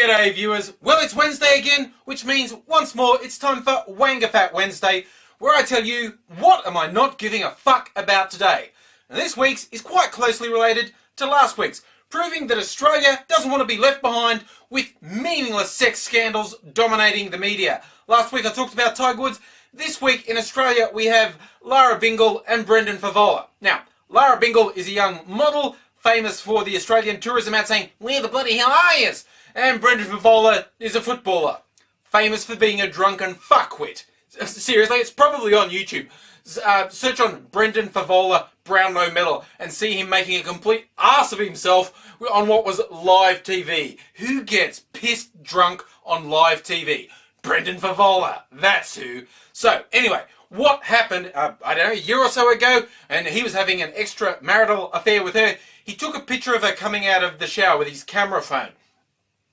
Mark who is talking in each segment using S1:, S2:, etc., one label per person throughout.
S1: G'day viewers, well it's Wednesday again, which means once more it's time for WAINGAFAT Wednesday, where I tell you what am I not giving a fuck about today. And this week's is quite closely related to last week's, proving that Australia doesn't want to be left behind with meaningless sex scandals dominating the media. Last week I talked about Tiger Woods. This week in Australia we have Lara Bingle and Brendan Favola. Now, Lara Bingle is a young model, famous for the Australian tourism ad saying, "Where the bloody hell are you?" And Brendan Favola is a footballer, famous for being a drunken fuckwit. Seriously, it's probably on YouTube. Search on Brendan Favola Brownlow medal and see him making a complete arse of himself on what was live TV. Who gets pissed drunk on live TV? Brendan Favola, that's who. So, anyway, what happened, I don't know, a year or so ago, and he was having an extramarital affair with her. He took a picture of her coming out of the shower with his camera phone,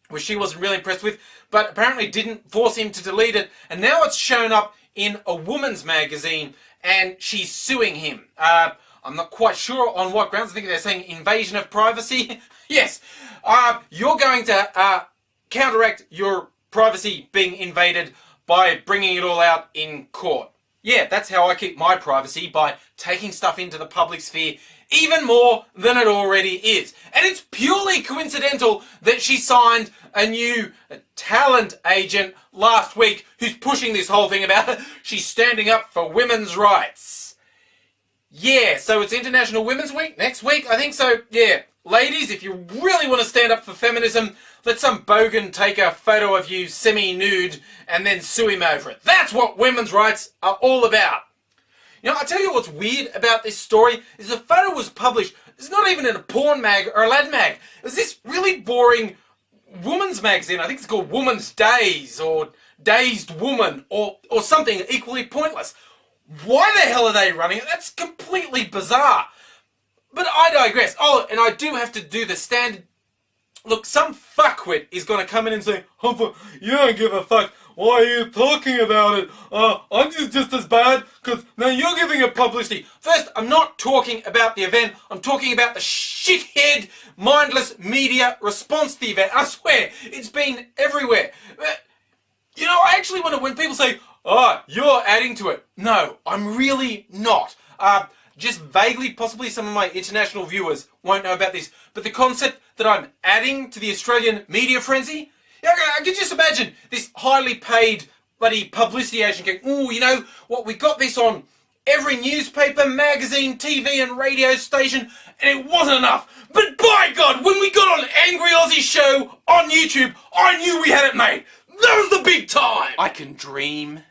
S1: which she wasn't really impressed with, but apparently didn't force him to delete it, and now it's shown up in a woman's magazine, and she's suing him. I'm not quite sure on what grounds. I think they're saying invasion of privacy. Yes, you're going to counteract your privacy being invaded by bringing it all out in court. Yeah, that's how I keep my privacy, by taking stuff into the public sphere even more than it already is. And it's purely coincidental that she signed a new talent agent last week who's pushing this whole thing about she's standing up for women's rights. Yeah, so it's International Women's Week next week, I think so. Yeah, ladies, if you really want to stand up for feminism, let some bogan take a photo of you semi-nude and then sue him over it. That's what women's rights are all about. You know, I tell you what's weird about this story is the photo was published. It's not even in a porn mag or a lad mag. It was this really boring woman's magazine. I think it's called Woman's Days or Dazed Woman or something equally pointless. Why the hell are they running it? That's completely bizarre. But I digress. Oh, and I do have to do the standard. Look, some fuckwit is going to come in and say, "Oh, you don't give a fuck. Why are you talking about it? I'm just as bad because now you're giving it publicity." First, I'm not talking about the event. I'm talking about the shithead, mindless media response to the event. I swear, it's been everywhere. You know, I actually wonder when people say, "Oh, you're adding to it." No, I'm really not. Just vaguely, possibly some of my international viewers won't know about this, but the concept that I'm adding to the Australian media frenzy, I can just imagine this highly paid bloody publicity agent going, "Oh, you know what, we got this on every newspaper, magazine, TV and radio station, and it wasn't enough. But by God, when we got on AngryAussie show on YouTube, I knew we had it made. That was the big time." I can dream.